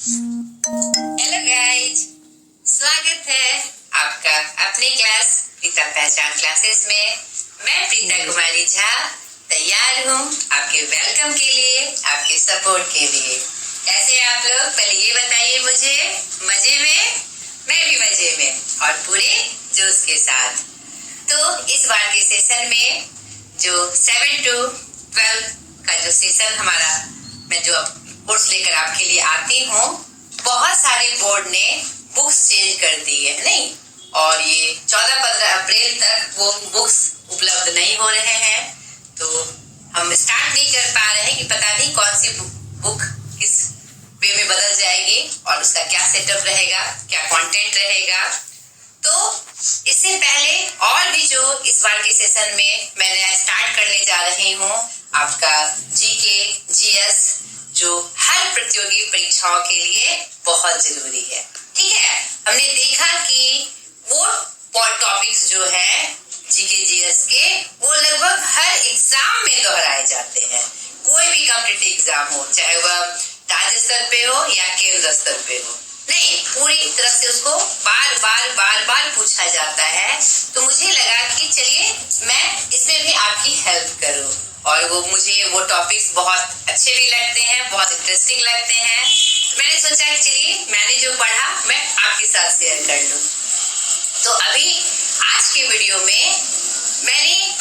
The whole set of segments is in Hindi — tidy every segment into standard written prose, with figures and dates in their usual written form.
हेलो गाइज, स्वागत है आपका अपने क्लास प्रीता पहचान क्लासेस में। मैं प्रीता कुमारी झा तैयार हूँ आपके वेलकम के लिए, आपके सपोर्ट के लिए। कैसे हैं आप लोग? पहले ये बताइए मुझे। मजे में? मैं भी मजे में और पूरे जोश के साथ। तो इस बार के सेशन में जो 7 to 12 का जो सेशन हमारा, मैं जो कोर्स लेकर आपके लिए आती हूँ, बहुत सारे बोर्ड ने बुक्स चेंज कर दी है नहीं, और ये 14-15 अप्रैल तक वो बुक्स उपलब्ध नहीं हो रहे हैं। तो हम स्टार्ट नहीं कर पा रहे हैं कि पता नहीं कौन सी बुक किस वे में बदल जाएगी और उसका क्या सेटअप रहेगा, क्या कंटेंट रहेगा। तो इससे पहले और भी जो इस बार के सेशन में मैं नया स्टार्ट करने जा रही हूँ, आपका जीके जीएस, जो हर प्रतियोगी परीक्षाओं के लिए बहुत जरूरी है। ठीक है, हमने देखा कि वो टॉपिक्स जो है जीके जीएस के, वो लगभग हर एग्जाम में दोहराए जाते हैं। कोई भी कॉम्पिटिटिव एग्जाम हो, चाहे वह राज्य स्तर पे हो या केंद्र स्तर पे हो, नहीं, पूरी तरह से उसको बार बार पूछा जाता है। तो मुझे लगा कि चलिए मैं इसमें भी आपकी हेल्प करूं, और मुझे वो टॉपिक्स बहुत अच्छे भी लगते हैं, बहुत इंटरेस्टिंग लगते हैं। तो मैंने सोचा कि चलिए मैंने जो पढ़ा मैं आपके साथ शेयर कर लूं। तो अभी आज के वीडियो में मैंने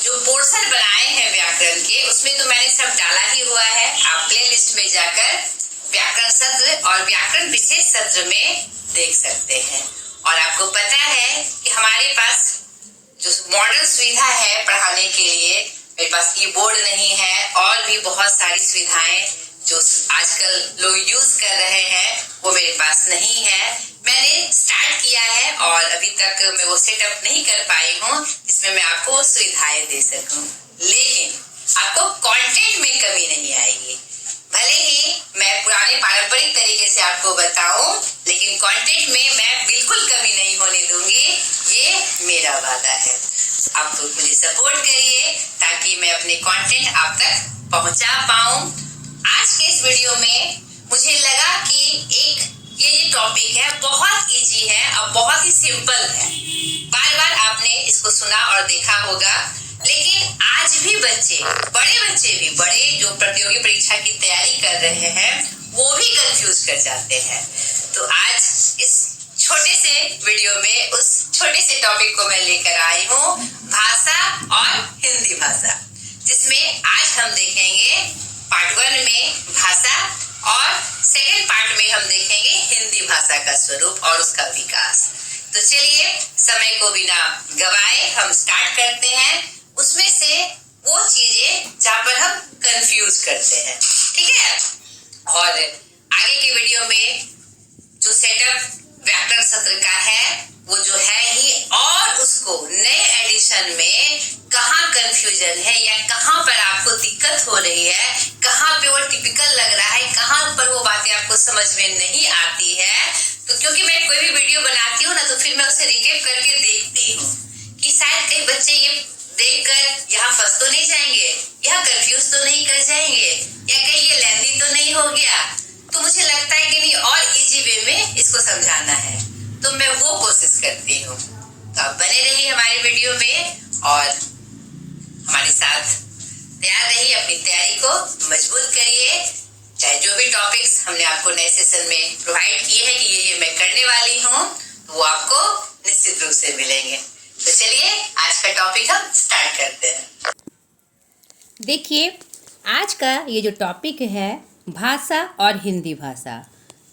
जो पोर्शन बनाए हैं व्याकरण के, उसमें तो मैंने सब डाला ही हुआ है। आप प्ले लिस्ट में जाकर व्याकरण सत्र और व्याकरण विशेष सत्र में देख सकते हैं। और आपको पता है कि हमारे पास जो मॉडर्न सुविधा है पढ़ाने के लिए, मेरे पास कीबोर्ड नहीं है और भी बहुत सारी सुविधाएं जो आजकल लोग यूज कर रहे हैं, वो मेरे पास नहीं है। मैंने स्टार्ट किया है और अभी तक मैं वो सेटअप नहीं कर पाई हूँ जिसमें मैं आपको सुविधाएं दे सकूं। लेकिन आपको कंटेंट में कमी नहीं आएगी। भले ही मैं पुराने पारंपरिक तरीके से आपको बताऊं, लेकिन कंटेंट में मैं बिल्कुल कमी नहीं होने दूंगी, ये मेरा वादा है। आप तो मुझे सपोर्ट करिए ताकि मैं अपने कंटेंट आप तक पहुंचा पाऊं। आज के इस वीडियो में मुझे लगा कि ये टॉपिक है, बहुत इजी है और बहुत ही सिंपल है। बार बार आपने इसको सुना और देखा होगा, लेकिन आज भी बड़े जो प्रतियोगी परीक्षा की तैयारी कर रहे हैं, वो भी कंफ्यूज कर जाते हैं। तो आज इस छोटे से वीडियो में उस छोटे से टॉपिक को मैं लेकर आई हूँ, भाषा और हिंदी भाषा, जिसमें आज हम देखेंगे पार्ट 1 में भाषा और सेकेंड पार्ट में हम देखेंगे हिंदी भाषा का स्वरूप और उसका विकास। तो चलिए समय को बिना गवाए हम स्टार्ट करते हैं। उसमें से वो चीजें जहाँ पर हम कंफ्यूज करते हैं, ठीक है। और आगे के वीडियो में जो सेटअप व्याकरण सत्र का है, वो जो है ही, और उसको नए एडिशन में कहाँ कंफ्यूजन है या कहाँ पर आपको दिक्कत हो रही है, कहाँ पे वो टिपिकल लग रहा है, कहाँ पर वो बातें आपको समझ में नहीं आती है। तो क्योंकि मैं कोई भी वीडियो बनाती हूँ ना, तो फिर मैं उसे रिकेप करके देखती हूँ कि शायद कई बच्चे ये देखकर यहाँ फंस तो नहीं जाएंगे, यहाँ कंफ्यूज तो नहीं कर जाएंगे, या कहीं ये लेंदी तो नहीं हो गया। तो मुझे लगता है कि नहीं, और इजी वे में इसको समझाना है, तो मैं वो कोशिश करती हूँ। तो आप बने रहिए हमारे वीडियो में और हमारे साथ तैयार रहिए, अपनी तैयारी को मजबूत करिए। चाहे जो भी टॉपिक्स हमने आपको नए सेशन में प्रोवाइड किए हैं कि ये मैं करने वाली हूँ, तो वो आपको निश्चित रूप से मिलेंगे। तो चलिए आज का टॉपिक हम स्टार्ट करते हैं। देखिए, आज का ये जो टॉपिक है भाषा और हिंदी भाषा,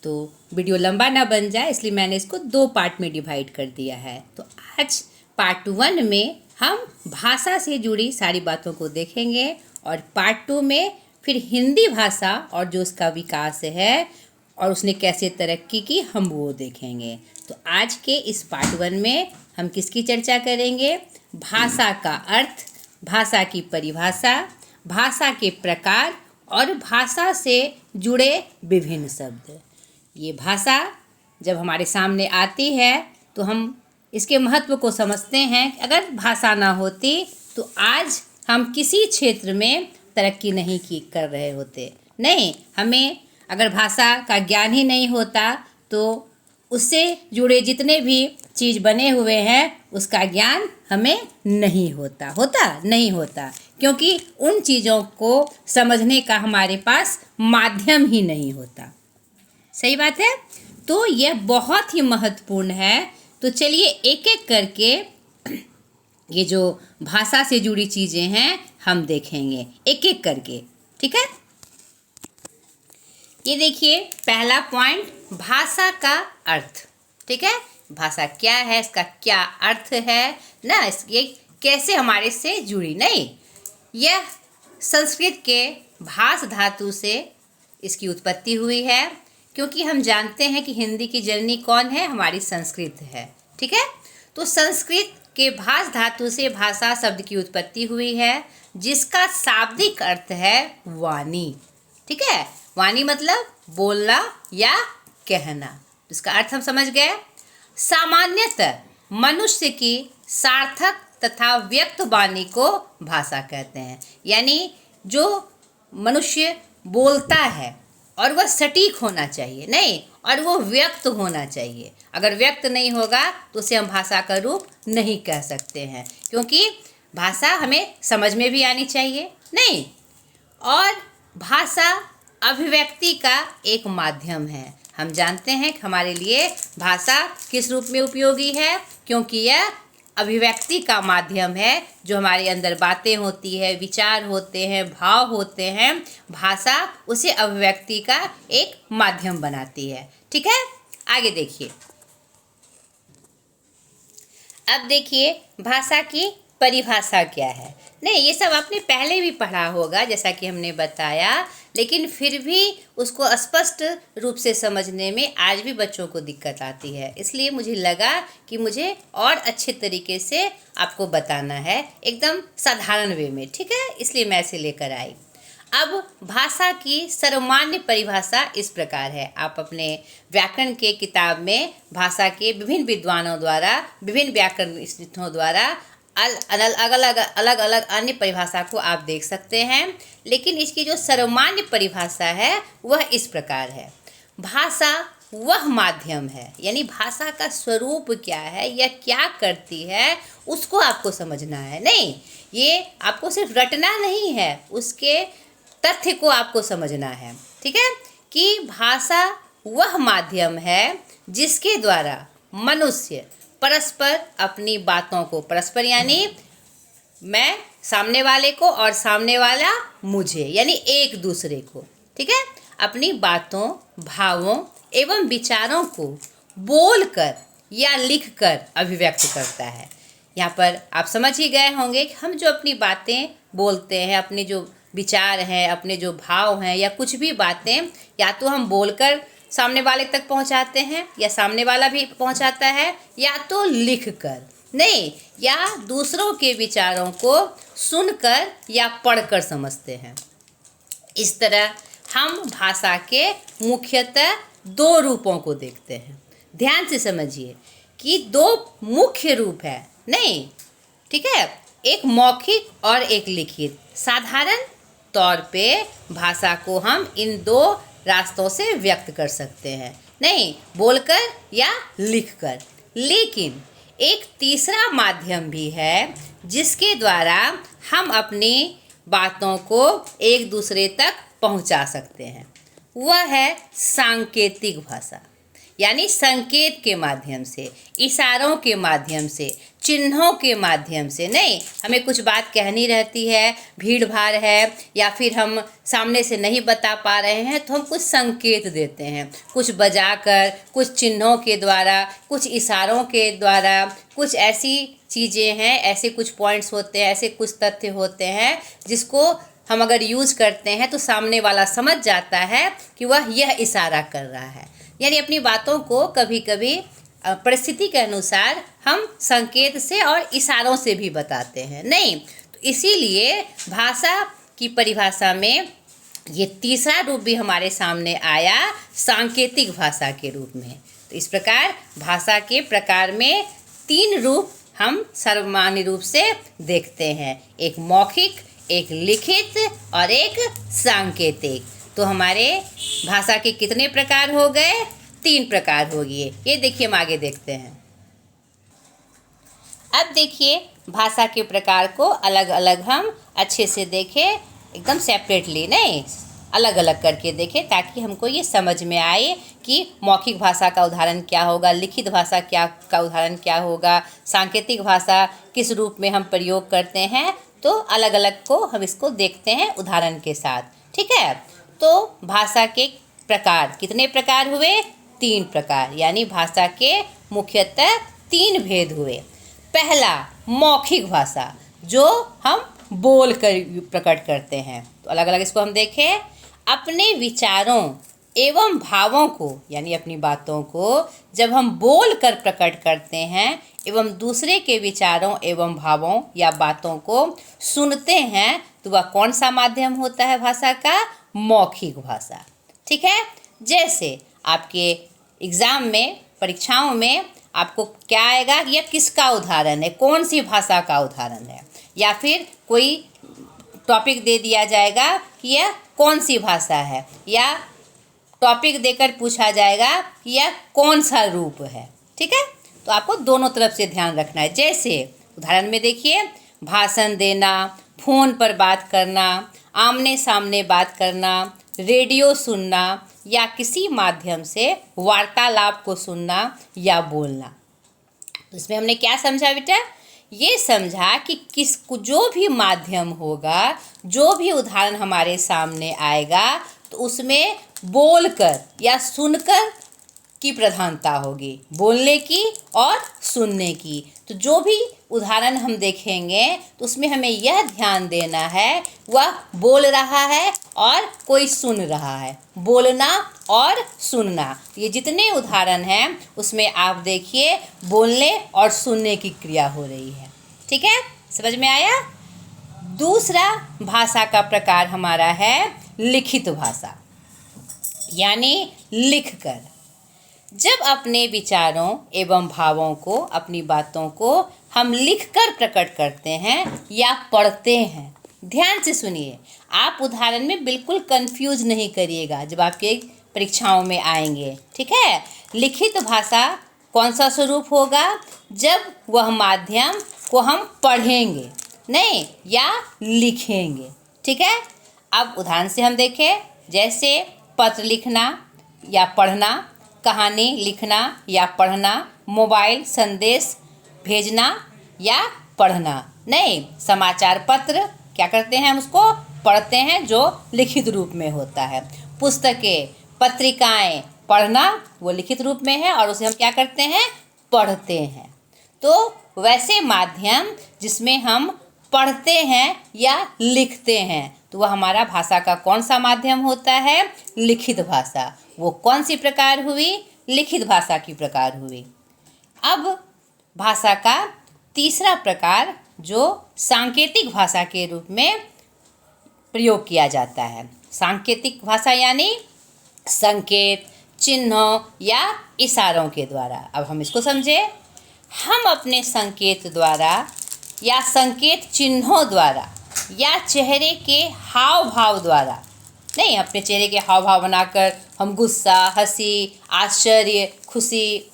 तो वीडियो लंबा ना बन जाए इसलिए मैंने इसको 2 पार्ट में डिवाइड कर दिया है। तो आज पार्ट 1 में हम भाषा से जुड़ी सारी बातों को देखेंगे और पार्ट 2 में फिर हिंदी भाषा और जो उसका विकास है और उसने कैसे तरक्की की, हम वो देखेंगे। तो आज के इस पार्ट 1 में हम किसकी चर्चा करेंगे? भाषा का अर्थ, भाषा की परिभाषा, भाषा के प्रकार और भाषा से जुड़े विभिन्न शब्द। ये भाषा जब हमारे सामने आती है तो हम इसके महत्व को समझते हैं कि अगर भाषा ना होती तो आज हम किसी क्षेत्र में तरक्की नहीं कर रहे होते। नहीं, हमें अगर भाषा का ज्ञान ही नहीं होता तो उससे जुड़े जितने भी चीज़ बने हुए हैं उसका ज्ञान हमें नहीं होता क्योंकि उन चीज़ों को समझने का हमारे पास माध्यम ही नहीं होता। सही बात है। तो यह बहुत ही महत्वपूर्ण है। तो चलिए एक एक करके ये जो भाषा से जुड़ी चीज़ें हैं हम देखेंगे एक एक करके, ठीक है। ये देखिए पहला पॉइंट, भाषा का अर्थ, ठीक है। भाषा क्या है, इसका क्या अर्थ है ना, ये कैसे हमारे से जुड़ी, नहीं, यह संस्कृत के भास धातु से इसकी उत्पत्ति हुई है, क्योंकि हम जानते हैं कि हिंदी की जननी कौन है, हमारी संस्कृत है, ठीक है। तो संस्कृत के भास धातु से भाषा शब्द की उत्पत्ति हुई है, जिसका शाब्दिक अर्थ है वाणी, ठीक है। वाणी मतलब बोलना या कहना, इसका अर्थ हम समझ गए। सामान्यतः मनुष्य की सार्थक तथा व्यक्त वाणी को भाषा कहते हैं, यानी जो मनुष्य बोलता है और वह सटीक होना चाहिए, नहीं, और वो व्यक्त होना चाहिए। अगर व्यक्त नहीं होगा तो उसे हम भाषा का रूप नहीं कह सकते हैं, क्योंकि भाषा हमें समझ में भी आनी चाहिए, नहीं, और भाषा अभिव्यक्ति का एक माध्यम है। हम जानते हैं कि हमारे लिए भाषा किस रूप में उपयोगी है, क्योंकि यह अभिव्यक्ति का माध्यम है। जो हमारे अंदर बातें होती है, विचार होते हैं, भाव होते हैं, भाषा उसे अभिव्यक्ति का एक माध्यम बनाती है, ठीक है। आगे देखिए, अब देखिए भाषा की परिभाषा क्या है। नहीं, ये सब आपने पहले भी पढ़ा होगा जैसा कि हमने बताया, लेकिन फिर भी उसको स्पष्ट रूप से समझने में आज भी बच्चों को दिक्कत आती है। इसलिए मुझे लगा कि मुझे और अच्छे तरीके से आपको बताना है, एकदम साधारण वे में, ठीक है, इसलिए मैं इसे लेकर आई। अब भाषा की सर्वमान्य परिभाषा इस प्रकार है। आप अपने व्याकरण के किताब में भाषा के विभिन्न विद्वानों द्वारा, विभिन्न व्याकरणिस्तों द्वारा अलग अलग अन्य परिभाषा को आप देख सकते हैं, लेकिन इसकी जो सर्वमान्य परिभाषा है वह इस प्रकार है। भाषा वह माध्यम है, यानी भाषा का स्वरूप क्या है, यह क्या करती है, उसको आपको समझना है। नहीं, ये आपको सिर्फ रटना नहीं है, उसके तथ्य को आपको समझना है, ठीक है, कि भाषा वह माध्यम है जिसके द्वारा मनुष्य परस्पर अपनी बातों को, परस्पर यानी मैं सामने वाले को और सामने वाला मुझे, यानी एक दूसरे को, ठीक है, अपनी बातों, भावों एवं विचारों को बोलकर या लिखकर अभिव्यक्त करता है। यहाँ पर आप समझ ही गए होंगे कि हम जो अपनी बातें बोलते हैं, अपने जो विचार हैं, अपने जो भाव हैं, या कुछ भी बातें या तो हम बोलकर सामने वाले तक पहुंचाते हैं, या सामने वाला भी पहुंचाता है, या तो लिख कर, नहीं, या दूसरों के विचारों को सुनकर या पढ़कर समझते हैं। इस तरह हम भाषा के मुख्यतः दो रूपों को देखते हैं। ध्यान से समझिए कि दो मुख्य रूप है, नहीं, ठीक है, एक मौखिक और एक लिखित। साधारण तौर पे भाषा को हम इन दो रास्तों से व्यक्त कर सकते हैं, नहीं, बोलकर या लिखकर। लेकिन एक तीसरा माध्यम भी है जिसके द्वारा हम अपनी बातों को एक दूसरे तक पहुंचा सकते हैं, वह है सांकेतिक भाषा, यानी संकेत के माध्यम से, इशारों के माध्यम से, चिन्हों के माध्यम से। नहीं, हमें कुछ बात कहनी रहती है, भीड़ भाड़ है, या फिर हम सामने से नहीं बता पा रहे हैं, तो हम कुछ संकेत देते हैं, कुछ बजाकर, कुछ चिन्हों के द्वारा, कुछ इशारों के द्वारा, कुछ ऐसी चीज़ें हैं, ऐसे कुछ पॉइंट्स होते हैं, ऐसे कुछ तथ्य होते हैं जिसको हम अगर यूज़ करते हैं तो सामने वाला समझ जाता है कि वह यह इशारा कर रहा है। यानी अपनी बातों को कभी कभी परिस्थिति के अनुसार हम संकेत से और इशारों से भी बताते हैं, नहीं, तो इसीलिए भाषा की परिभाषा में ये तीसरा रूप भी हमारे सामने आया, सांकेतिक भाषा के रूप में। तो इस प्रकार भाषा के प्रकार में तीन रूप हम सर्वमान्य रूप से देखते हैं, एक मौखिक, एक लिखित और एक सांकेतिक। तो हमारे भाषा के कितने प्रकार हो गए? 3 प्रकार हो गए। ये देखिए, हम आगे देखते हैं। अब देखिए, भाषा के प्रकार को अलग अलग हम अच्छे से देखें, एकदम सेपरेटली नहीं, अलग अलग करके देखें, ताकि हमको ये समझ में आए कि मौखिक भाषा का उदाहरण क्या होगा, लिखित भाषा का उदाहरण क्या होगा, सांकेतिक भाषा किस रूप में हम प्रयोग करते हैं। तो अलग अलग को हम इसको देखते हैं उदाहरण के साथ, ठीक है। तो भाषा के प्रकार कितने प्रकार हुए? 3 प्रकार, यानी भाषा के मुख्यतः 3 भेद हुए। पहला, मौखिक भाषा, जो हम बोल कर प्रकट करते हैं। तो अलग अलग इसको हम देखें। अपने विचारों एवं भावों को, यानी अपनी बातों को जब हम बोल कर प्रकट करते हैं एवं दूसरे के विचारों एवं भावों या बातों को सुनते हैं, तो वह कौन सा माध्यम होता है भाषा का? मौखिक भाषा, ठीक है। जैसे आपके एग्ज़ाम में, परीक्षाओं में आपको क्या आएगा? यह किसका उदाहरण है, कौन सी भाषा का उदाहरण है, या फिर कोई टॉपिक दे दिया जाएगा कि यह कौन सी भाषा है, या टॉपिक देकर पूछा जाएगा कि यह कौन सा रूप है, ठीक है। तो आपको दोनों तरफ से ध्यान रखना है। जैसे उदाहरण में देखिए, भाषण देना, फ़ोन पर बात करना, आमने सामने बात करना, रेडियो सुनना, या किसी माध्यम से वार्तालाप को सुनना या बोलना। तो इसमें हमने क्या समझा बेटा? ये समझा कि जो भी माध्यम होगा, जो भी उदाहरण हमारे सामने आएगा, तो उसमें बोलकर या सुनकर की प्रधानता होगी, बोलने की और सुनने की। तो जो भी उदाहरण हम देखेंगे तो उसमें हमें यह ध्यान देना है वह बोल रहा है और कोई सुन रहा है, बोलना और सुनना। ये जितने उदाहरण हैं उसमें आप देखिए बोलने और सुनने की क्रिया हो रही है, ठीक है, समझ में आया। दूसरा भाषा का प्रकार हमारा है लिखित भाषा, यानी लिखकर। जब अपने विचारों एवं भावों को, अपनी बातों को हम लिखकर प्रकट करते हैं या पढ़ते हैं, ध्यान से सुनिए, आप उदाहरण में बिल्कुल कंफ्यूज नहीं करिएगा जब आपके परीक्षाओं में आएंगे, ठीक है। लिखित भाषा कौन सा स्वरूप होगा? जब वह माध्यम को हम पढ़ेंगे नहीं या लिखेंगे, ठीक है। अब उदाहरण से हम देखें, जैसे पत्र लिखना या पढ़ना, कहानी लिखना या पढ़ना, मोबाइल संदेश भेजना या पढ़ना। नहीं, समाचार पत्र क्या करते हैं, हम उसको पढ़ते हैं जो लिखित रूप में होता है। पुस्तकें, पत्रिकाएं पढ़ना वो लिखित रूप में है और उसे हम क्या करते हैं, पढ़ते हैं। तो वैसे माध्यम जिसमें हम पढ़ते हैं या लिखते हैं, तो वह हमारा भाषा का कौन सा माध्यम होता है? लिखित भाषा। वो कौन सी प्रकार हुई? लिखित भाषा की प्रकार हुई। अब भाषा का तीसरा प्रकार जो सांकेतिक भाषा के रूप में प्रयोग किया जाता है। सांकेतिक भाषा यानी संकेत, चिन्हों या इशारों के द्वारा। अब हम इसको समझे। हम अपने संकेत द्वारा या संकेत चिन्हों द्वारा या चेहरे के हाव भाव द्वारा, नहीं, अपने चेहरे के हाव भाव बनाकर हम गुस्सा, हंसी, आश्चर्य, खुशी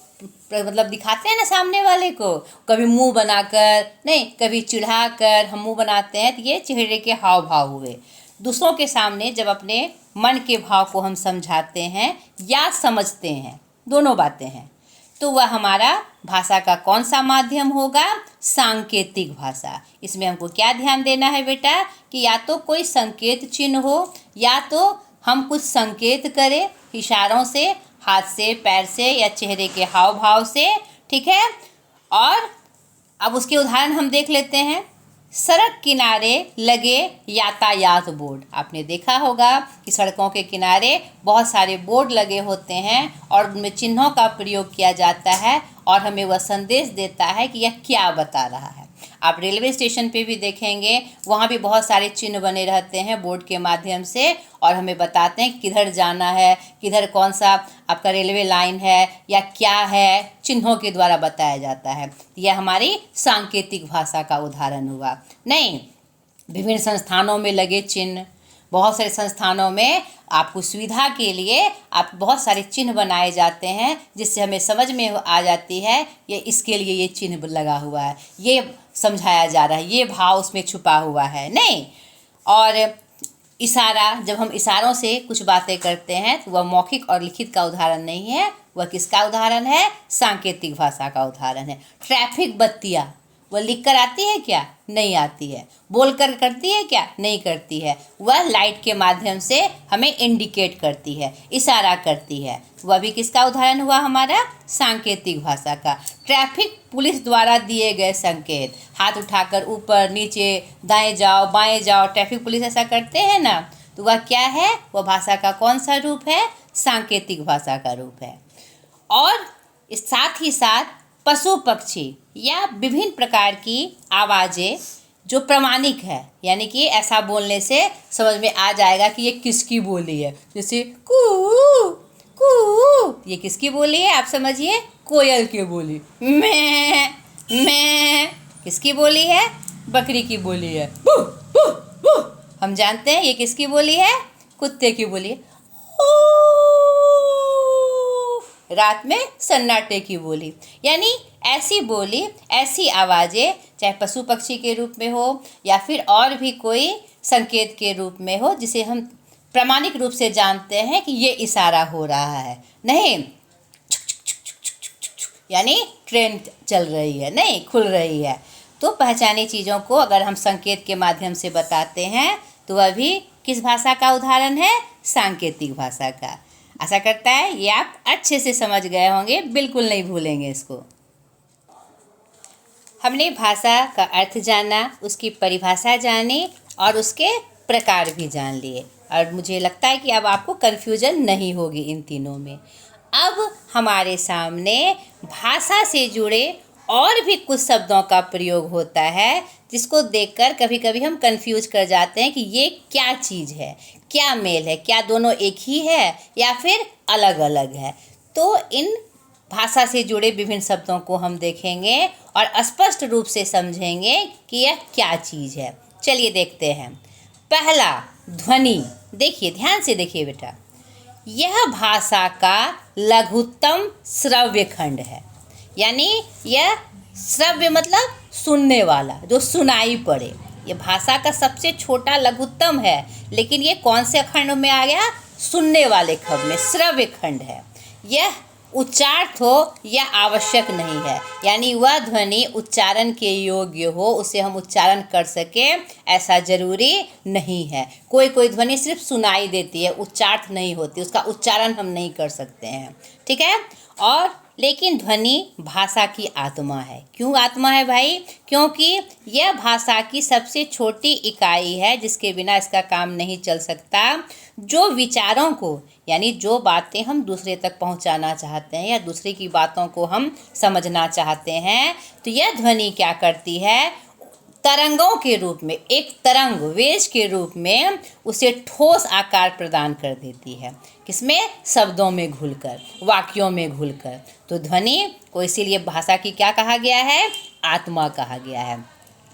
मतलब दिखाते हैं ना सामने वाले को, कभी मुंह बनाकर, नहीं कभी चिढ़ाकर हम मुंह बनाते हैं, तो ये चेहरे के हाव भाव हुए। दूसरों के सामने जब अपने मन के भाव को हम समझाते हैं या समझते हैं, दोनों बातें हैं, तो वह हमारा भाषा का कौन सा माध्यम होगा? सांकेतिक भाषा। इसमें हमको क्या ध्यान देना है बेटा कि या तो कोई संकेत चिन्ह हो या तो हम कुछ संकेत करें इशारों से, हाथ से, पैर से या चेहरे के हाव भाव से, ठीक है। और अब उसके उदाहरण हम देख लेते हैं। सड़क किनारे लगे यातायात बोर्ड। आपने देखा होगा कि सड़कों के किनारे बहुत सारे बोर्ड लगे होते हैं और उनमें चिन्हों का प्रयोग किया जाता है और हमें वह संदेश देता है कि यह क्या बता रहा है। आप रेलवे स्टेशन पे भी देखेंगे, वहाँ भी बहुत सारे चिन्ह बने रहते हैं बोर्ड के माध्यम से और हमें बताते हैं किधर जाना है, किधर कौन सा आपका रेलवे लाइन है या क्या है, चिन्हों के द्वारा बताया जाता है। यह हमारी सांकेतिक भाषा का उदाहरण हुआ। नहीं, विभिन्न संस्थानों में लगे चिन्ह, बहुत सारे संस्थानों में आपको सुविधा के लिए आप बहुत सारे चिन्ह बनाए जाते हैं, जिससे हमें समझ में आ जाती है ये इसके लिए ये चिन्ह लगा हुआ है, ये समझाया जा रहा है, ये भाव उसमें छुपा हुआ है। नहीं, और इशारा, जब हम इशारों से कुछ बातें करते हैं तो वह मौखिक और लिखित का उदाहरण नहीं है, वह किसका उदाहरण है? सांकेतिक भाषा का उदाहरण है। ट्रैफिक बत्तियाँ, वह लिख कर आती है क्या? नहीं आती है। बोल कर करती है क्या? नहीं करती है। वह लाइट के माध्यम से हमें इंडिकेट करती है, इशारा करती है। वह भी किसका उदाहरण हुआ? हमारा सांकेतिक भाषा का। ट्रैफिक पुलिस द्वारा दिए गए संकेत, हाथ उठाकर ऊपर नीचे, दाएं जाओ बाएं जाओ, ट्रैफिक पुलिस ऐसा करते हैं ना, तो वह क्या है? वह भाषा का कौन सा रूप है? सांकेतिक भाषा का रूप है। और इस साथ ही साथ पशु पक्षी या विभिन्न प्रकार की आवाज़ें जो प्रमाणिक है, यानी कि ऐसा बोलने से समझ में आ जाएगा कि ये किसकी बोली है। जैसे कू कू, ये किसकी बोली है? आप समझिए, कोयल की बोली। मैं किसकी बोली है? बकरी की बोली है। बू बू बू, हम जानते हैं ये किसकी बोली है? कुत्ते की बोली है। रात में सन्नाटे की बोली। यानी ऐसी बोली, ऐसी आवाज़ें, चाहे पशु पक्षी के रूप में हो या फिर और भी कोई संकेत के रूप में हो, जिसे हम प्रामाणिक रूप से जानते हैं कि ये इशारा हो रहा है। नहीं, यानी ट्रेन चल रही है, नहीं खुल रही है। तो पहचानी चीज़ों को अगर हम संकेत के माध्यम से बताते हैं तो वह भी किस भाषा का उदाहरण है? सांकेतिक भाषा का। आशा करता है ये आप अच्छे से समझ गए होंगे, बिल्कुल नहीं भूलेंगे इसको। हमने भाषा का अर्थ जाना, उसकी परिभाषा जानी और उसके प्रकार भी जान लिए, और मुझे लगता है कि अब आपको कन्फ्यूजन नहीं होगी इन तीनों में। अब हमारे सामने भाषा से जुड़े और भी कुछ शब्दों का प्रयोग होता है, जिसको देखकर कभी कभी हम कंफ्यूज कर जाते हैं कि ये क्या चीज़ है, क्या मेल है, क्या दोनों एक ही है या फिर अलग अलग है। तो इन भाषा से जुड़े विभिन्न शब्दों को हम देखेंगे और स्पष्ट रूप से समझेंगे कि यह क्या चीज़ है। चलिए देखते हैं। पहला, ध्वनि। देखिए, ध्यान से देखिए बेटा, यह भाषा का लघुत्तम श्रव्य खंड है। यानी यह श्रव्य मतलब सुनने वाला, जो सुनाई पड़े। ये भाषा का सबसे छोटा लघुत्तम है, लेकिन ये कौन से खंड में आ गया? सुनने वाले खंड में, श्रव्य खंड है। यह उच्चार्थ हो यह आवश्यक नहीं है, यानी वह ध्वनि उच्चारण के योग्य हो, उसे हम उच्चारण कर सकें, ऐसा जरूरी नहीं है। कोई कोई ध्वनि सिर्फ सुनाई देती है, उच्चार्थ नहीं होती, उसका उच्चारण हम नहीं कर सकते हैं, ठीक है। और लेकिन ध्वनि भाषा की आत्मा है। क्यों आत्मा है भाई? क्योंकि यह भाषा की सबसे छोटी इकाई है, जिसके बिना इसका काम नहीं चल सकता। जो विचारों को, यानी जो बातें हम दूसरे तक पहुंचाना चाहते हैं या दूसरे की बातों को हम समझना चाहते हैं, तो यह ध्वनि क्या करती है? तरंगों के रूप में, एक तरंग, वेज के रूप में उसे ठोस आकार प्रदान कर देती है। किसमें? शब्दों में घुलकर, वाक्यों में घुलकर। तो ध्वनि को इसीलिए भाषा की क्या कहा गया है? आत्मा कहा गया है।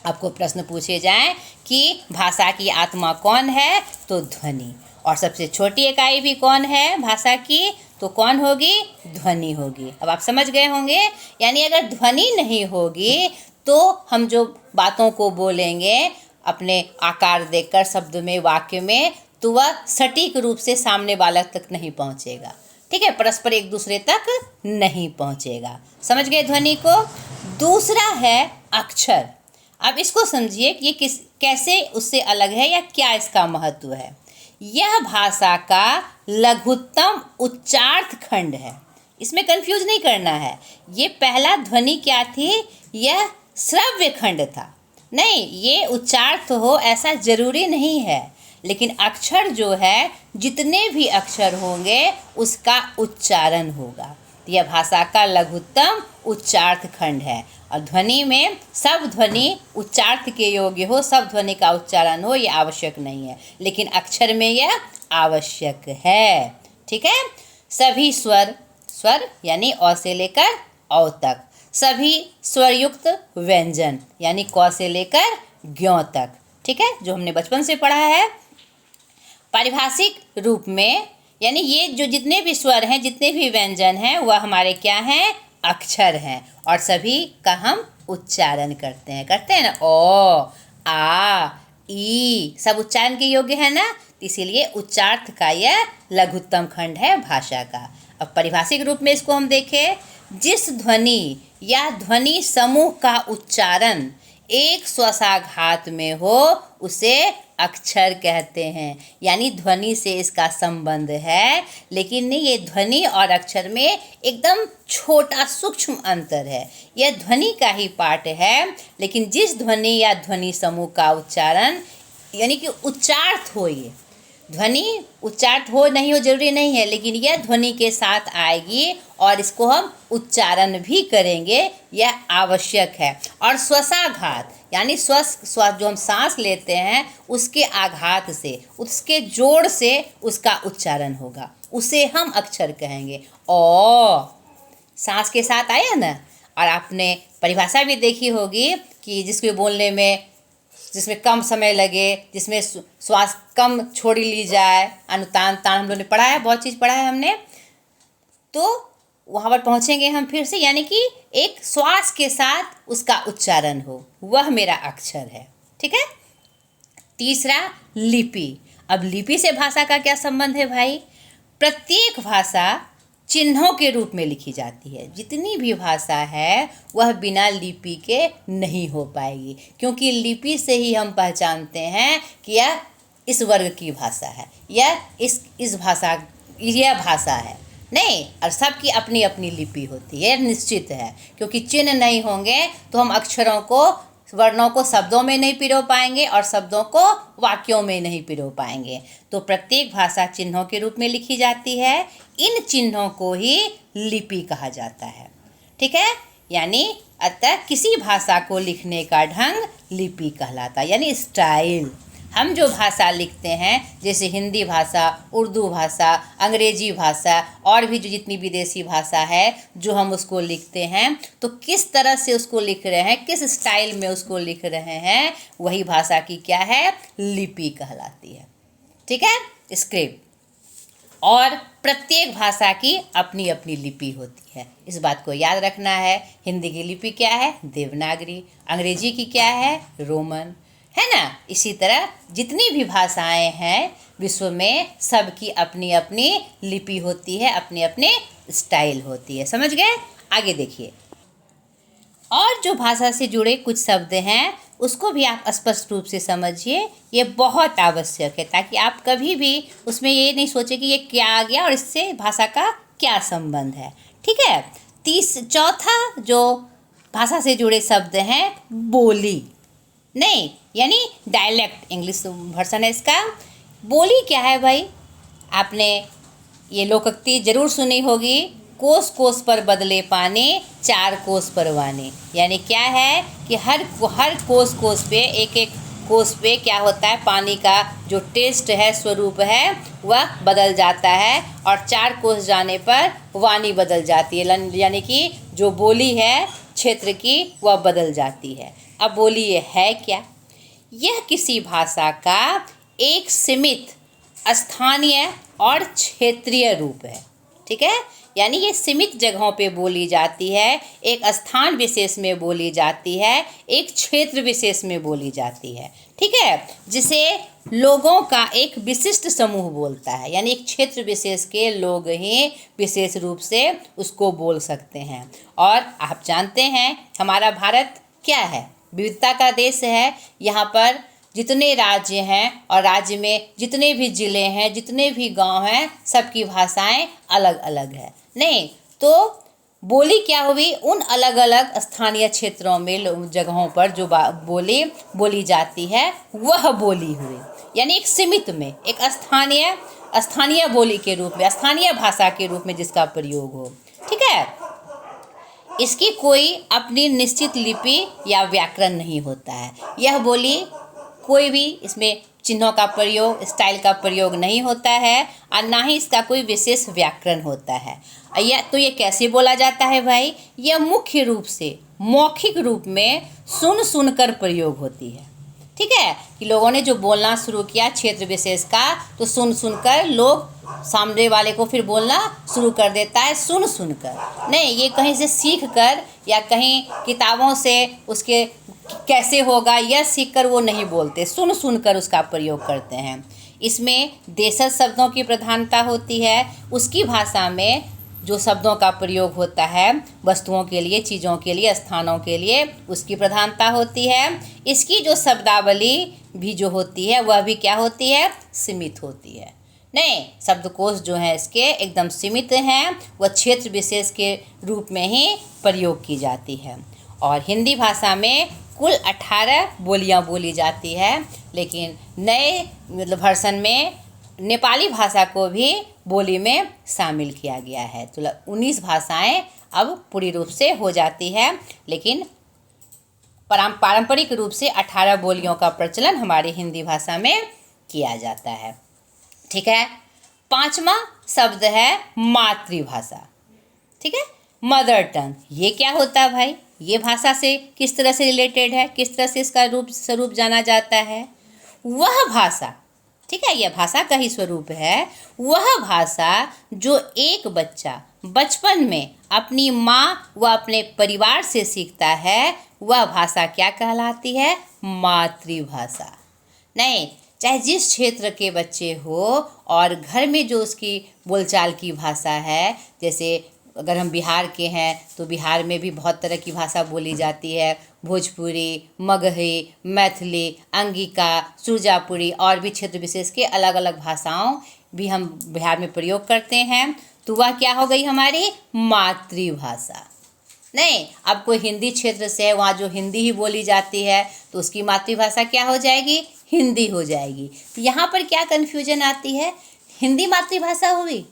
आपको प्रश्न पूछे जाएं कि भाषा की आत्मा कौन है, तो ध्वनि। और सबसे छोटी इकाई भी कौन है भाषा की? तो कौन होगी? ध्वनि होगी। अब आप समझ गए होंगे। यानी अगर ध्वनि नहीं होगी तो हम जो बातों को बोलेंगे अपने आकार देखकर, शब्द में, वाक्य में, तो वह सटीक रूप से सामने वाला तक नहीं पहुंचेगा, ठीक है, परस्पर एक दूसरे तक नहीं पहुंचेगा। समझ गए ध्वनि को? दूसरा है अक्षर। अब इसको समझिए कि ये कैसे उससे अलग है या क्या इसका महत्व है। यह भाषा का लघुत्तम उच्चार्थ खंड है, इसमें कंफ्यूज नहीं करना है। ये पहला ध्वनि क्या थी? यह श्रव्य खंड था। नहीं, ये उच्चार्थ हो ऐसा जरूरी नहीं है, लेकिन अक्षर जो है, जितने भी अक्षर होंगे उसका उच्चारण होगा। यह भाषा का लघुत्तम उच्चार्थ खंड है। और ध्वनि में सब ध्वनि उच्चार्थ के योग्य हो, सब ध्वनि का उच्चारण हो, यह आवश्यक नहीं है, लेकिन अक्षर में यह आवश्यक है, ठीक है। सभी स्वर, स्वर यानी अ से लेकर औ तक, सभी स्वरयुक्त व्यंजन यानी क से लेकर ज्ञ तक, ठीक है, जो हमने बचपन से पढ़ा है। पारिभाषिक रूप में यानी ये जो जितने भी स्वर हैं, जितने भी व्यंजन हैं, वह हमारे क्या हैं? अक्षर हैं। और सभी का हम उच्चारण करते हैं ना। ओ, आ, ई सब उच्चारण के योग्य है ना, इसीलिए उच्चार्थ का यह लघुत्तम खंड है भाषा का। अब पारिभाषिक रूप में इसको हम देखें, जिस ध्वनि या ध्वनि समूह का उच्चारण एक स्वसाघात में हो उसे अक्षर कहते हैं। यानी ध्वनि से इसका संबंध है, लेकिन नहीं, ये ध्वनि और अक्षर में एकदम छोटा सूक्ष्म अंतर है। यह ध्वनि का ही पार्ट है, लेकिन जिस ध्वनि या ध्वनि समूह का उच्चारण यानी कि उच्चार्थ हो, ये ध्वनि उच्चार्थ हो नहीं हो जरूरी नहीं है, लेकिन यह ध्वनि के साथ आएगी और इसको हम उच्चारण भी करेंगे, यह आवश्यक है। और श्वासाघात यानी श्वास जो हम सांस लेते हैं उसके आघात से, उसके जोड़ से उसका उच्चारण होगा, उसे हम अक्षर कहेंगे। ओ सांस के साथ आया ना। और आपने परिभाषा भी देखी होगी कि जिसके बोलने में जिसमें कम समय लगे, जिसमें श्वास कम छोड़ी ली जाए, अनुतान तान हम लोगों ने पढ़ा है, बहुत चीज़ पढ़ा है हमने, तो वहाँ पर पहुँचेंगे हम फिर से। यानी कि एक श्वास के साथ उसका उच्चारण हो, वह मेरा अक्षर है। ठीक है। तीसरा, लिपि। अब लिपि से भाषा का क्या संबंध है भाई? प्रत्येक भाषा चिन्हों के रूप में लिखी जाती है। जितनी भी भाषा है वह बिना लिपि के नहीं हो पाएगी, क्योंकि लिपि से ही हम पहचानते हैं कि यह इस वर्ग की भाषा है, यह इस भाषा यह भाषा है। नहीं, और सबकी अपनी अपनी लिपि होती है, निश्चित है, क्योंकि चिन्ह नहीं होंगे तो हम अक्षरों को, वर्णों को शब्दों में नहीं पिरो पाएंगे और शब्दों को वाक्यों में नहीं पिरो पाएंगे। तो प्रत्येक भाषा चिन्हों के रूप में लिखी जाती है। इन चिन्हों को ही लिपि कहा जाता है। ठीक है। यानी अतः किसी भाषा को लिखने का ढंग लिपि कहलाता है, यानी स्टाइल। हम जो भाषा लिखते हैं, जैसे हिंदी भाषा, उर्दू भाषा, अंग्रेजी भाषा और भी जो जितनी विदेशी भाषा है जो हम उसको लिखते हैं, तो किस तरह से उसको लिख रहे हैं, किस स्टाइल में उसको लिख रहे हैं, वही भाषा की क्या है? लिपि कहलाती है। ठीक है, स्क्रिप्ट। और प्रत्येक भाषा की अपनी अपनी लिपि होती है, इस बात को याद रखना है। हिंदी की लिपि क्या है? देवनागरी। अंग्रेजी की क्या है? रोमन, है ना। इसी तरह जितनी भी भाषाएं हैं विश्व में, सबकी अपनी अपनी लिपि होती है, अपने अपने स्टाइल होती है। समझ गए? आगे देखिए। और जो भाषा से जुड़े कुछ शब्द हैं उसको भी आप स्पष्ट रूप से समझिए, ये बहुत आवश्यक है, ताकि आप कभी भी उसमें ये नहीं सोचे कि ये क्या आ गया और इससे भाषा का क्या संबंध है। ठीक है। चौथा जो भाषा से जुड़े शब्द हैं, बोली, नहीं यानी डायलेक्ट, इंग्लिश वर्जन है इसका। बोली क्या है भाई? आपने ये लोकोक्ति जरूर सुनी होगी, कोस कोस पर बदले पानी, चार कोस पर वानी। यानी क्या है कि हर कोस कोस पे, एक एक कोस पे क्या होता है, पानी का जो टेस्ट है, स्वरूप है, वह बदल जाता है, और चार कोस जाने पर वानी बदल जाती है, यानी कि जो बोली है क्षेत्र की वह बदल जाती है। अब बोली ये है क्या? यह किसी भाषा का एक सीमित स्थानीय और क्षेत्रीय रूप है। ठीक है। यानी ये सीमित जगहों पे बोली जाती है, एक स्थान विशेष में बोली जाती है, एक क्षेत्र विशेष में बोली जाती है। ठीक है। जिसे लोगों का एक विशिष्ट समूह बोलता है, यानी एक क्षेत्र विशेष के लोग ही विशेष रूप से उसको बोल सकते हैं। और आप जानते हैं हमारा भारत क्या है? विविधता का देश है। यहाँ पर जितने राज्य हैं और राज्य में जितने भी ज़िले हैं, जितने भी गांव हैं, सबकी भाषाएं अलग अलग है। नहीं तो बोली क्या हुई? उन अलग अलग स्थानीय क्षेत्रों में, जगहों पर जो बोली बोली जाती है वह बोली हुई, यानी एक सीमित में, एक स्थानीय बोली के रूप में, स्थानीय भाषा के रूप में जिसका प्रयोग हो। ठीक है। इसकी कोई अपनी निश्चित लिपि या व्याकरण नहीं होता है। यह बोली कोई भी इसमें चिन्हों का प्रयोग, स्टाइल का प्रयोग नहीं होता है, और ना ही इसका कोई विशेष व्याकरण होता है। ये कैसे बोला जाता है भाई? यह मुख्य रूप से मौखिक रूप में सुन सुनकर प्रयोग होती है। ठीक है, कि लोगों ने जो बोलना शुरू किया क्षेत्र विशेष का, तो सुन सुनकर लोग सामने वाले को फिर बोलना शुरू कर देता है सुन सुनकर। नहीं, ये कहीं से सीख कर या कहीं किताबों से उसके कैसे होगा यह सीख कर वो नहीं बोलते, सुन सुनकर उसका प्रयोग करते हैं। इसमें देशज शब्दों की प्रधानता होती है। उसकी भाषा में जो शब्दों का प्रयोग होता है वस्तुओं के लिए, चीज़ों के लिए, स्थानों के लिए, उसकी प्रधानता होती है। इसकी जो शब्दावली भी जो होती है वह भी क्या होती है, सीमित होती है। नहीं, शब्दकोश जो है इसके एकदम सीमित हैं, वह क्षेत्र विशेष के रूप में ही प्रयोग की जाती है। और हिंदी भाषा में कुल 18 बोलियां बोली जाती है, लेकिन नए मतलब वर्षन में नेपाली भाषा को भी बोली में शामिल किया गया है। तो 19 भाषाएं अब पूरी रूप से हो जाती है, लेकिन पारंपरिक रूप से 18 बोलियों का प्रचलन हमारी हिंदी भाषा में किया जाता है। ठीक है, 5वां शब्द है मातृभाषा। ठीक है, मदर टंग। ये क्या होता है भाई, ये भाषा से किस तरह से रिलेटेड है, किस तरह से इसका स्वरूप जाना जाता है। वह भाषा, ठीक है, यह भाषा का ही स्वरूप है, वह भाषा जो एक बच्चा बचपन में अपनी माँ व अपने परिवार से सीखता है, वह भाषा क्या कहलाती है, मातृभाषा। नहीं, चाहे जिस क्षेत्र के बच्चे हो और घर में जो उसकी बोलचाल की भाषा है, जैसे अगर हम बिहार के हैं तो बिहार में भी बहुत तरह की भाषा बोली जाती है, भोजपुरी, मगही, मैथिली, अंगिका, सुरजापुरी और भी क्षेत्र विशेष के अलग अलग भाषाओं भी हम बिहार में प्रयोग करते हैं। तो वह क्या हो गई, हमारी मातृभाषा। नहीं, अब कोई हिंदी क्षेत्र से है, वहाँ जो हिंदी ही बोली जाती है तो उसकी मातृभाषा क्या हो जाएगी, हिंदी हो जाएगी। तो यहाँ पर क्या कन्फ्यूजन आती है, हिंदी मातृभाषा हुई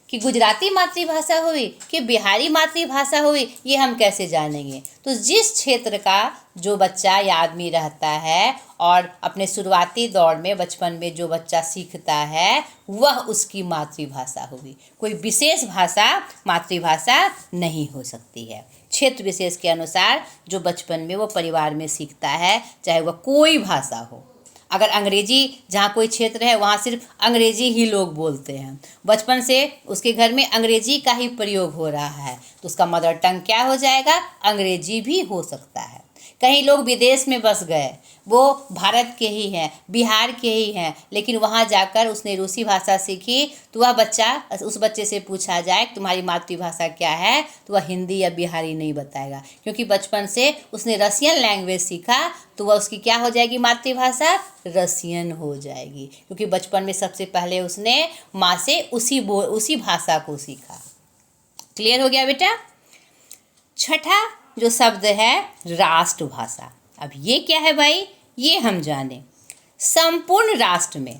कि गुजराती मातृभाषा हुई कि बिहारी मातृभाषा हुई, ये हम कैसे जानेंगे। तो जिस क्षेत्र का जो बच्चा या आदमी रहता है और अपने शुरुआती दौर में बचपन में जो बच्चा सीखता है वह उसकी मातृभाषा होगी। कोई विशेष भाषा मातृभाषा नहीं हो सकती है। क्षेत्र विशेष के अनुसार जो बचपन में वो परिवार में सीखता है, चाहे वह कोई भाषा हो। अगर अंग्रेजी जहाँ कोई क्षेत्र है वहाँ सिर्फ अंग्रेजी ही लोग बोलते हैं, बचपन से उसके घर में अंग्रेजी का ही प्रयोग हो रहा है, तो उसका मदर टंग क्या हो जाएगा, अंग्रेजी भी हो सकता है। कहीं लोग विदेश में बस गए, वो भारत के ही हैं, बिहार के ही हैं, लेकिन वहाँ जाकर उसने रूसी भाषा सीखी, तो वह बच्चा, उस बच्चे से पूछा जाए तुम्हारी मातृभाषा क्या है, तो वह हिंदी या बिहारी नहीं बताएगा, क्योंकि बचपन से उसने रसियन लैंग्वेज सीखा, तो वह उसकी क्या हो जाएगी, मातृभाषा रसियन हो जाएगी, क्योंकि बचपन में सबसे पहले उसने माँ से उसी भाषा को सीखा। क्लियर हो गया बेटा। छठा जो शब्द है राष्ट्रभाषा। अब ये क्या है भाई, ये हम जाने। संपूर्ण राष्ट्र में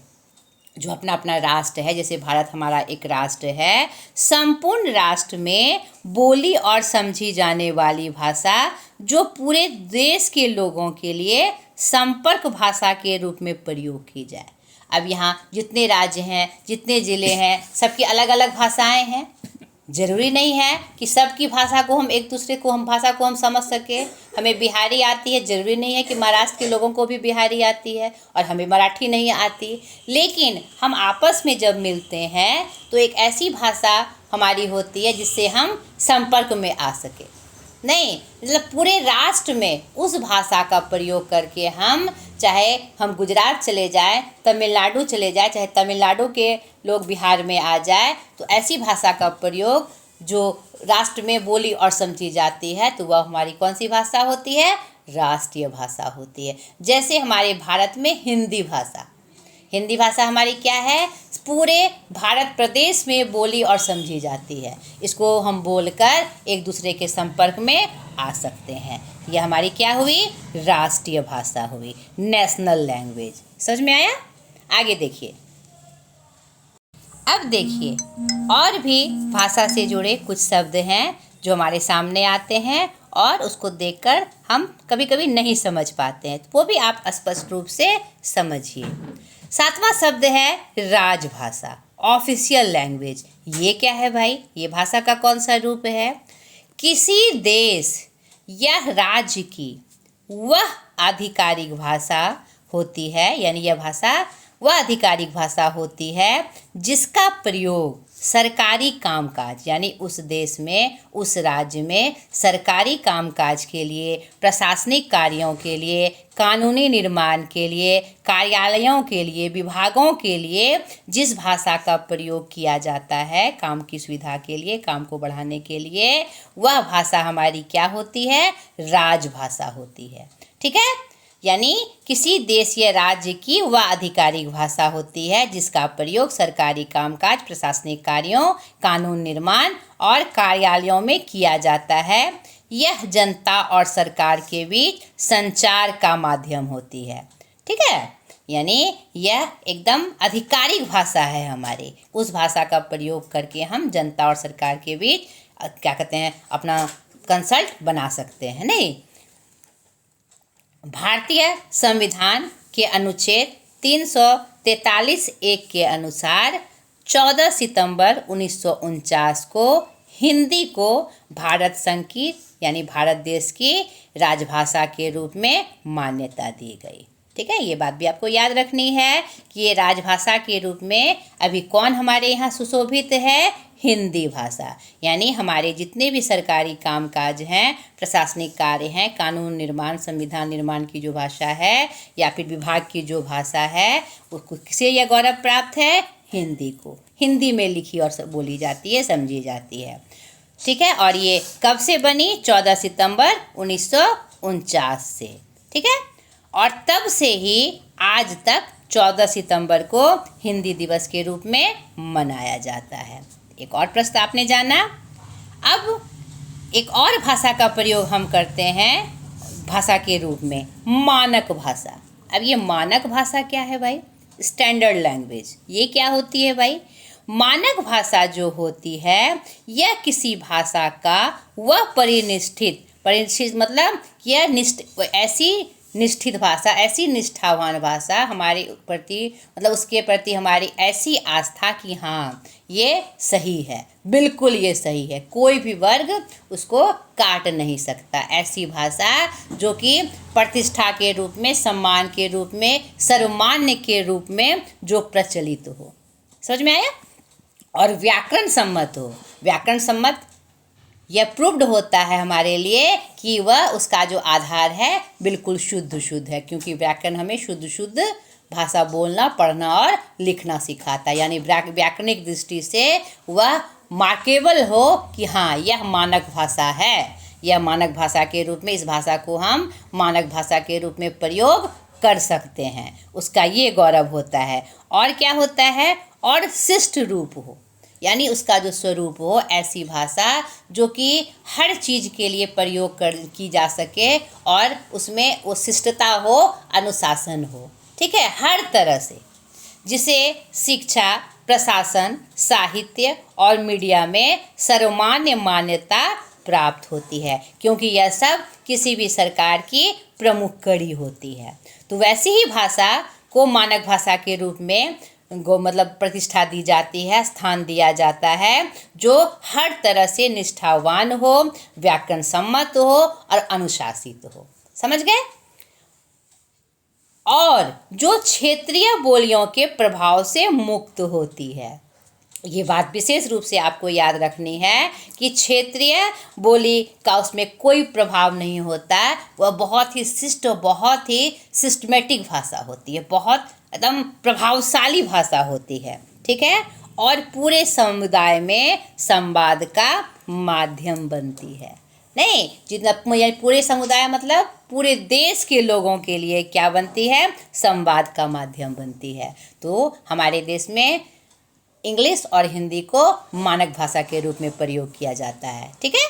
जो अपना अपना राष्ट्र है, जैसे भारत हमारा एक राष्ट्र है, संपूर्ण राष्ट्र में बोली और समझी जाने वाली भाषा जो पूरे देश के लोगों के लिए संपर्क भाषा के रूप में प्रयोग की जाए। अब यहाँ जितने राज्य हैं, जितने ज़िले हैं, सबकी अलग अलग भाषाएं हैं। ज़रूरी नहीं है कि सबकी भाषा को हम एक दूसरे को भाषा को हम समझ सके। हमें बिहारी आती है, ज़रूरी नहीं है कि महाराष्ट्र के लोगों को भी बिहारी आती है, और हमें मराठी नहीं आती, लेकिन हम आपस में जब मिलते हैं तो एक ऐसी भाषा हमारी होती है जिससे हम संपर्क में आ सके। नहीं, मतलब पूरे राष्ट्र में उस भाषा का प्रयोग करके हम, चाहे हम गुजरात चले जाएं, तमिलनाडु चले जाएं, चाहे तमिलनाडु के लोग बिहार में आ जाए, तो ऐसी भाषा का प्रयोग जो राष्ट्र में बोली और समझी जाती है, तो वह हमारी कौन सी भाषा होती है, राष्ट्रीय भाषा होती है। जैसे हमारे भारत में हिंदी भाषा हमारी क्या है, पूरे भारत प्रदेश में बोली और समझी जाती है। इसको हम बोलकर एक दूसरे के संपर्क में आ सकते हैं। यह हमारी क्या हुई, राष्ट्रीय भाषा हुई, नेशनल लैंग्वेज। समझ में आया। आगे देखिए। अब देखिए और भी भाषा से जुड़े कुछ शब्द हैं जो हमारे सामने आते हैं और उसको देखकर हम कभी कभी नहीं समझ पाते हैं, तो वो भी आप स्पष्ट रूप से समझिए। 7वां शब्द है राजभाषा, ऑफिशियल लैंग्वेज। ये क्या है भाई, ये भाषा का कौन सा रूप है, किसी देश या राज्य की वह आधिकारिक भाषा होती है, यानी यह भाषा वह आधिकारिक भाषा होती है जिसका प्रयोग सरकारी कामकाज, यानी उस देश में, उस राज्य में सरकारी कामकाज के लिए, प्रशासनिक कार्यों के लिए, कानूनी निर्माण के लिए, कार्यालयों के लिए, विभागों के लिए जिस भाषा का प्रयोग किया जाता है काम की सुविधा के लिए, काम को बढ़ाने के लिए, वह भाषा हमारी क्या होती है? राजभाषा होती है। ठीक है, यानी किसी देश या राज्य की वह आधिकारिक भाषा होती है जिसका प्रयोग सरकारी कामकाज, प्रशासनिक कार्यों, कानून निर्माण और कार्यालयों में किया जाता है। यह जनता और सरकार के बीच संचार का माध्यम होती है। ठीक है, यानी यह एकदम आधिकारिक भाषा है हमारे, उस भाषा का प्रयोग करके हम जनता और सरकार के बीच क्या कहते हैं, अपना कंसल्ट बना सकते हैं। नहीं, भारतीय संविधान के अनुच्छेद 343(1) के अनुसार 14 सितंबर 1949 को हिंदी को भारत संघ की, यानी भारत देश की राजभाषा के रूप में मान्यता दी गई। ठीक है, ये बात भी आपको याद रखनी है कि ये राजभाषा के रूप में अभी कौन हमारे यहाँ सुशोभित है? हिंदी भाषा। यानी हमारे जितने भी सरकारी कामकाज हैं, प्रशासनिक कार्य हैं, कानून निर्माण, संविधान निर्माण की जो भाषा है या फिर विभाग की जो भाषा है, उसको किसे यह गौरव प्राप्त है? हिंदी को। हिंदी में लिखी और बोली जाती है, समझी जाती है। ठीक है, और ये कब से बनी? 14 सितंबर 1949 से। ठीक है, और तब से ही आज तक 14 सितंबर को हिंदी दिवस के रूप में मनाया जाता है। एक और प्रश्न आपने जाना। अब एक और भाषा का प्रयोग हम करते हैं भाषा के रूप में, मानक भाषा। अब ये मानक भाषा क्या है भाई? Standard language. ये क्या होती है भाई? मानक भाषा जो होती है यह किसी भाषा का वह परिनिष्ठित मतलब यह ऐसी निष्ठित भाषा, ऐसी निष्ठावान भाषा हमारे प्रति, मतलब उसके प्रति हमारी ऐसी आस्था कि हाँ ये सही है, बिल्कुल ये सही है, कोई भी वर्ग उसको काट नहीं सकता। ऐसी भाषा जो कि प्रतिष्ठा के रूप में, सम्मान के रूप में, सर्वमान्य के रूप में जो प्रचलित हो। समझ में आया? और व्याकरण सम्मत हो। व्याकरण सम्मत यह प्रूव्ड होता है हमारे लिए कि वह, उसका जो आधार है बिल्कुल शुद्ध है, क्योंकि व्याकरण हमें शुद्ध भाषा बोलना, पढ़ना और लिखना सिखाता है। यानी व्याकरणिक दृष्टि से वह मार्केबल हो कि हाँ यह मानक भाषा है, यह मानक भाषा के रूप में, इस भाषा को हम मानक भाषा के रूप में प्रयोग कर सकते हैं, उसका ये गौरव होता है। और क्या होता है? और शिष्ट रूप हो, यानी उसका जो स्वरूप हो, ऐसी भाषा जो कि हर चीज़ के लिए प्रयोग की जा सके और उसमें वो शिष्टता हो, अनुशासन हो। ठीक है, हर तरह से, जिसे शिक्षा, प्रशासन, साहित्य और मीडिया में सर्वमान्य मान्यता प्राप्त होती है, क्योंकि यह सब किसी भी सरकार की प्रमुख कड़ी होती है। तो वैसी ही भाषा को मानक भाषा के रूप में मतलब प्रतिष्ठा दी जाती है, स्थान दिया जाता है, जो हर तरह से निष्ठावान हो, व्याकरण सम्मत हो और अनुशासित हो। समझ गए? और जो क्षेत्रीय बोलियों के प्रभाव से मुक्त होती है। ये बात विशेष रूप से आपको याद रखनी है कि क्षेत्रीय बोली का उसमें कोई प्रभाव नहीं होता। वह बहुत ही शिष्ट, बहुत ही सिस्टमेटिक भाषा होती है, बहुत एकदम प्रभावशाली भाषा होती है। ठीक है, और पूरे समुदाय में संवाद का माध्यम बनती है। नहीं, जितना पूरे समुदाय मतलब पूरे देश के लोगों के लिए क्या बनती है? संवाद का माध्यम बनती है। तो हमारे देश में इंग्लिश और हिंदी को मानक भाषा के रूप में प्रयोग किया जाता है। ठीक है,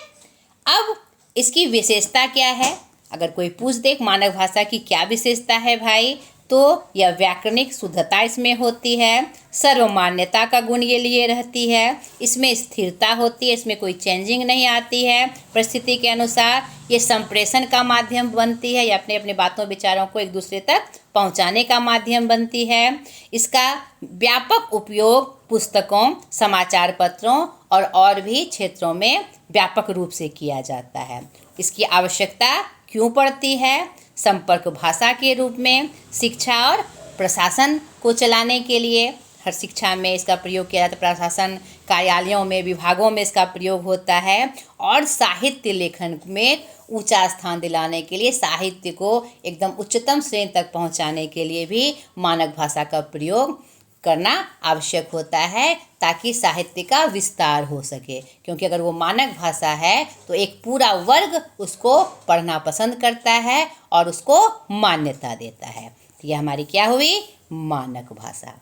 अब इसकी विशेषता क्या है? अगर कोई पूछ दे मानक भाषा की क्या विशेषता है भाई, तो यह व्याकरणिक शुद्धता इसमें होती है, सर्वमान्यता का गुण ये लिए रहती है, इसमें स्थिरता होती है, इसमें कोई चेंजिंग नहीं आती है परिस्थिति के अनुसार, ये संप्रेषण का माध्यम बनती है, या अपने अपने बातों विचारों को एक दूसरे तक पहुंचाने का माध्यम बनती है। इसका व्यापक उपयोग पुस्तकों, समाचार पत्रों और भी क्षेत्रों में व्यापक रूप से किया जाता है। इसकी आवश्यकता क्यों पड़ती है? संपर्क भाषा के रूप में शिक्षा और प्रशासन को चलाने के लिए हर शिक्षा में इसका प्रयोग किया जाता है, प्रशासन कार्यालयों में, विभागों में इसका प्रयोग होता है। और साहित्य लेखन में ऊंचा स्थान दिलाने के लिए, साहित्य को एकदम उच्चतम श्रेणी तक पहुंचाने के लिए भी मानक भाषा का प्रयोग करना आवश्यक होता है, ताकि साहित्य का विस्तार हो सके। क्योंकि अगर वो मानक भाषा है तो एक पूरा वर्ग उसको पढ़ना पसंद करता है और उसको मान्यता देता है। तो यह हमारी क्या हुई? मानक भाषा।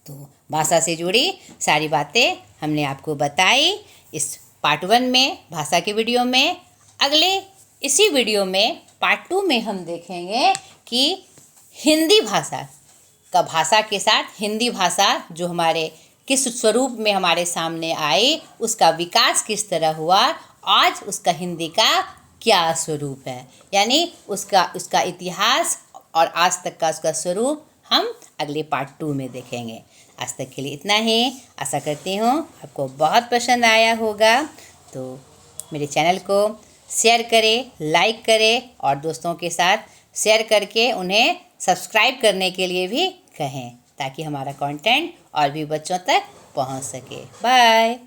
तो भाषा से जुड़ी सारी बातें हमने आपको बताई इस पार्ट 1 में, भाषा के वीडियो में। अगले इसी वीडियो में पार्ट 2 में हम देखेंगे कि हिंदी भाषा का, भाषा के साथ हिंदी भाषा जो हमारे किस स्वरूप में हमारे सामने आई, उसका विकास किस तरह हुआ, आज उसका हिंदी का क्या स्वरूप है, यानी उसका इतिहास और आज तक का उसका स्वरूप हम अगले पार्ट 2 में देखेंगे। आज तक के लिए इतना ही। आशा करती हूँ आपको बहुत पसंद आया होगा। तो मेरे चैनल को शेयर करें, लाइक करें और दोस्तों के साथ शेयर करके उन्हें सब्सक्राइब करने के लिए भी कहें, ताकि हमारा कंटेंट और भी बच्चों तक पहुंच सके। बाय।